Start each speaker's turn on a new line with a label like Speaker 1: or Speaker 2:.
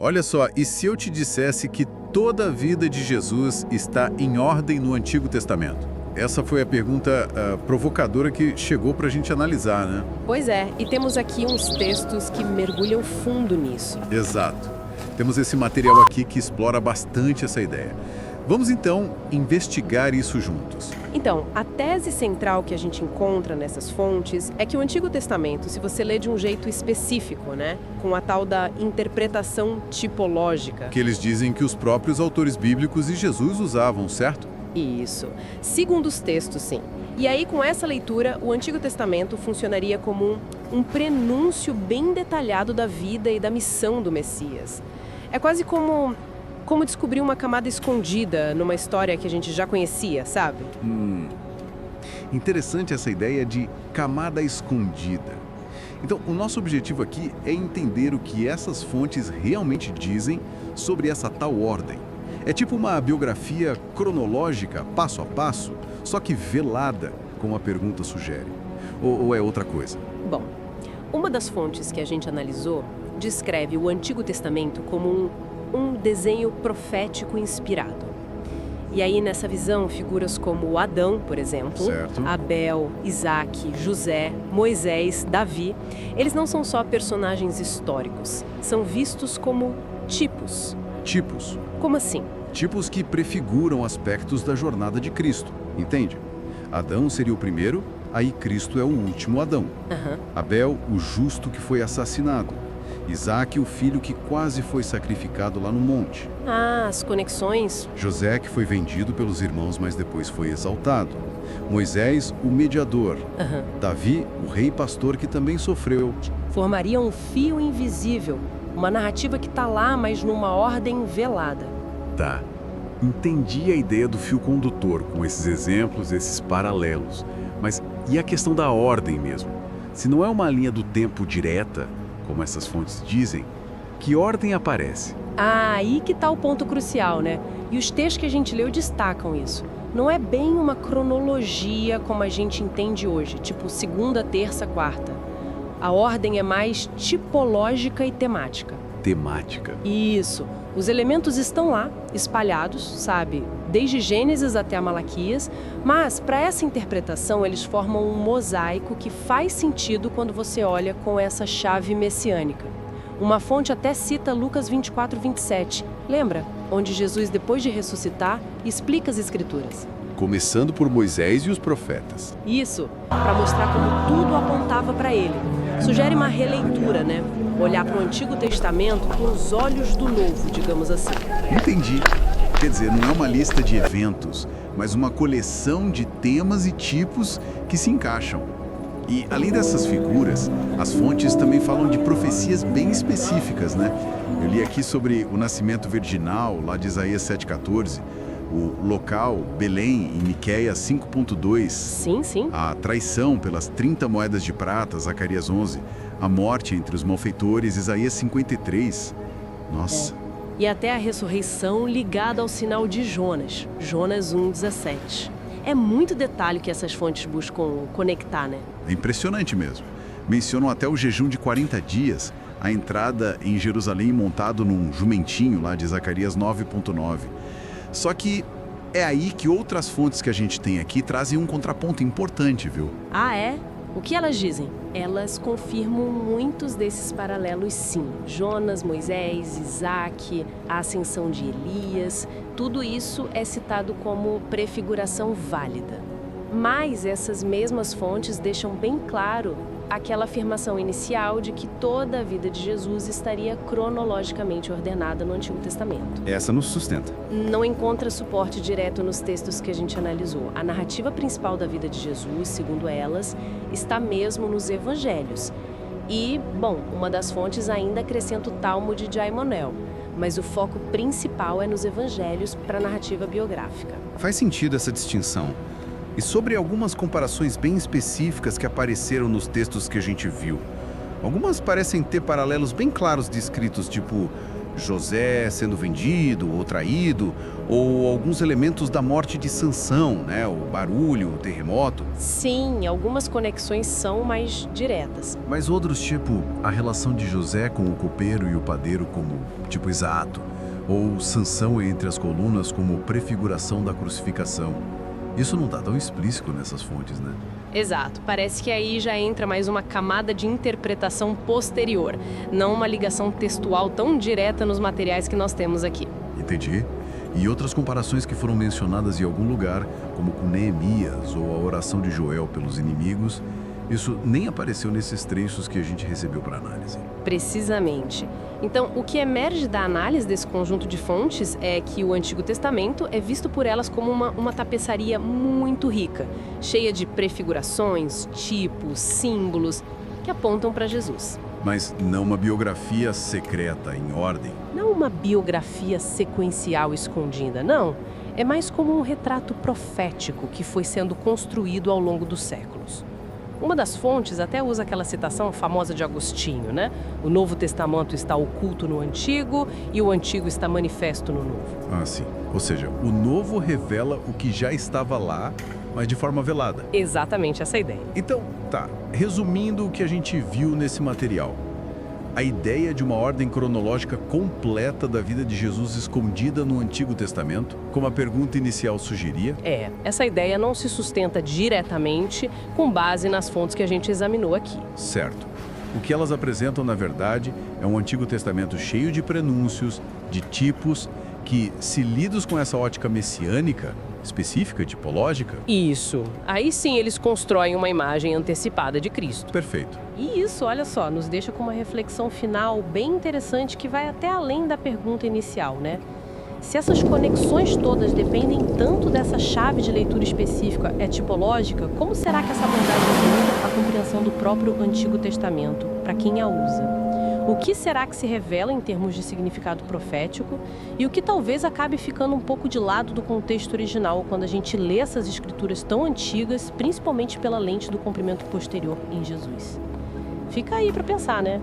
Speaker 1: Olha só, e se eu te dissesse que toda a vida de Jesus está em ordem no Antigo Testamento? Essa foi a pergunta provocadora que chegou para a gente analisar, né?
Speaker 2: Pois é, e temos aqui uns textos que mergulham fundo nisso.
Speaker 1: Exato. Temos esse material aqui que explora bastante essa ideia. Vamos então investigar isso juntos.
Speaker 2: Então, a tese central que a gente encontra nessas fontes é que o Antigo Testamento, se você lê de um jeito específico, né, com a tal da interpretação tipológica.
Speaker 1: Que eles dizem que os próprios autores bíblicos e Jesus usavam, certo?
Speaker 2: Isso. Segundo os textos, sim. E aí, com essa leitura, o Antigo Testamento funcionaria como um prenúncio bem detalhado da vida e da missão do Messias. É quase como descobrir uma camada escondida numa história que a gente já conhecia, sabe?
Speaker 1: Interessante essa ideia de camada escondida. Então, o nosso objetivo aqui é entender o que essas fontes realmente dizem sobre essa tal ordem. É tipo uma biografia cronológica, passo a passo, só que velada, como a pergunta sugere. Ou é outra coisa?
Speaker 2: Bom, uma das fontes que a gente analisou descreve o Antigo Testamento como um desenho profético inspirado. E aí, nessa visão, figuras como Adão, por exemplo,
Speaker 1: certo.
Speaker 2: Abel, Isaac, José, Moisés, Davi, eles não são só personagens históricos, são vistos como tipos.
Speaker 1: Tipos?
Speaker 2: Como assim?
Speaker 1: Tipos que prefiguram aspectos da jornada de Cristo, entende? Adão seria o primeiro, aí Cristo é o último Adão. Abel, o justo que foi assassinado. Isaac, o filho que quase foi sacrificado lá no monte.
Speaker 2: Ah, as conexões.
Speaker 1: José, que foi vendido pelos irmãos, mas depois foi exaltado. Moisés, o mediador. Davi, o rei pastor que também sofreu.
Speaker 2: Formaria um fio invisível, uma narrativa que está lá, mas numa ordem velada.
Speaker 1: Tá. Entendi a ideia do fio condutor com esses exemplos, esses paralelos. Mas e a questão da ordem mesmo? Se não é uma linha do tempo direta, como essas fontes dizem, que ordem aparece?
Speaker 2: Ah, aí que tá o ponto crucial, né? E os textos que a gente leu destacam isso. Não é bem uma cronologia como a gente entende hoje, tipo segunda, terça, quarta. A ordem é mais tipológica e temática.
Speaker 1: Temática.
Speaker 2: Isso. Os elementos estão lá, espalhados, sabe? Desde Gênesis até Malaquias, mas para essa interpretação eles formam um mosaico que faz sentido quando você olha com essa chave messiânica. Uma fonte até cita Lucas 24, 27, lembra? Onde Jesus, depois de ressuscitar, explica as Escrituras.
Speaker 1: Começando por Moisés e os profetas.
Speaker 2: Isso, para mostrar como tudo apontava para ele. Sugere uma releitura, né? Olhar para o Antigo Testamento com os olhos do Novo, digamos assim.
Speaker 1: Entendi. Quer dizer, não é uma lista de eventos, mas uma coleção de temas e tipos que se encaixam. E, além dessas figuras, as fontes também falam de profecias bem específicas, né? Eu li aqui sobre o nascimento virginal, lá de Isaías 7,14, o local, Belém, em Miqueias 5,2.
Speaker 2: Sim.
Speaker 1: A traição pelas 30 moedas de prata, Zacarias 11. A morte entre os malfeitores, Isaías 53. Nossa.
Speaker 2: E até a ressurreição ligada ao sinal de Jonas, Jonas 1,17. É muito detalhe que essas fontes buscam conectar, né?
Speaker 1: É impressionante mesmo. Mencionam até o jejum de 40 dias, a entrada em Jerusalém montado num jumentinho lá de Zacarias 9,9. Só que é aí que outras fontes que a gente tem aqui trazem um contraponto importante, viu?
Speaker 2: Ah, é? O que elas dizem? Elas confirmam muitos desses paralelos, sim. Jonas, Moisés, Isaac, a ascensão de Elias, tudo isso é citado como prefiguração válida. Mas essas mesmas fontes deixam bem claro aquela afirmação inicial de que toda a vida de Jesus estaria cronologicamente ordenada no Antigo Testamento.
Speaker 1: Essa nos sustenta.
Speaker 2: Não encontra suporte direto nos textos que a gente analisou. A narrativa principal da vida de Jesus, segundo elas, está mesmo nos Evangelhos. E, bom, uma das fontes ainda acrescenta o Talmud de Aimonel, mas o foco principal é nos Evangelhos para a narrativa biográfica.
Speaker 3: Faz sentido essa distinção. E sobre algumas comparações bem específicas que apareceram nos textos que a gente viu. Algumas parecem ter paralelos bem claros descritos, tipo José sendo vendido ou traído, ou alguns elementos da morte de Sansão, né? O barulho, o terremoto.
Speaker 2: Sim, algumas conexões são mais diretas.
Speaker 1: Mas outros, tipo a relação de José com o copeiro e o padeiro como, tipo, exato, ou Sansão entre as colunas como prefiguração da crucificação. Isso não está tão explícito nessas fontes, né?
Speaker 2: Exato, parece que aí já entra mais uma camada de interpretação posterior, não uma ligação textual tão direta nos materiais que nós temos aqui.
Speaker 1: Entendi. E outras comparações que foram mencionadas em algum lugar, como com Neemias ou a oração de Joel pelos inimigos, isso nem apareceu nesses trechos que a gente recebeu para análise.
Speaker 2: Precisamente. Então, o que emerge da análise desse conjunto de fontes é que o Antigo Testamento é visto por elas como uma tapeçaria muito rica, cheia de prefigurações, tipos, símbolos que apontam para Jesus.
Speaker 1: Mas não uma biografia secreta em ordem.
Speaker 2: Não uma biografia sequencial escondida, não. É mais como um retrato profético que foi sendo construído ao longo dos séculos. Uma das fontes até usa aquela citação famosa de Agostinho, né? O Novo Testamento está oculto no Antigo e o Antigo está manifesto no Novo.
Speaker 1: Ah, sim. Ou seja, o novo revela o que já estava lá, mas de forma velada.
Speaker 2: Exatamente essa ideia.
Speaker 1: Então, tá. Resumindo o que a gente viu nesse material. A ideia de uma ordem cronológica completa da vida de Jesus escondida no Antigo Testamento, como a pergunta inicial sugeria.
Speaker 2: Essa ideia não se sustenta diretamente com base nas fontes que a gente examinou aqui.
Speaker 1: Certo. O que elas apresentam, na verdade, é um Antigo Testamento cheio de prenúncios, de tipos, que, se lidos com essa ótica messiânica, específica, tipológica...
Speaker 2: Isso. Aí sim eles constroem uma imagem antecipada de Cristo.
Speaker 1: Perfeito.
Speaker 2: E isso, olha só, nos deixa com uma reflexão final bem interessante que vai até além da pergunta inicial, né? Se essas conexões todas dependem tanto dessa chave de leitura específica, é tipológica, como será que essa abordagem muda a compreensão do próprio Antigo Testamento para quem a usa? O que será que se revela em termos de significado profético e o que talvez acabe ficando um pouco de lado do contexto original quando a gente lê essas escrituras tão antigas, principalmente pela lente do cumprimento posterior em Jesus? Fica aí para pensar, né?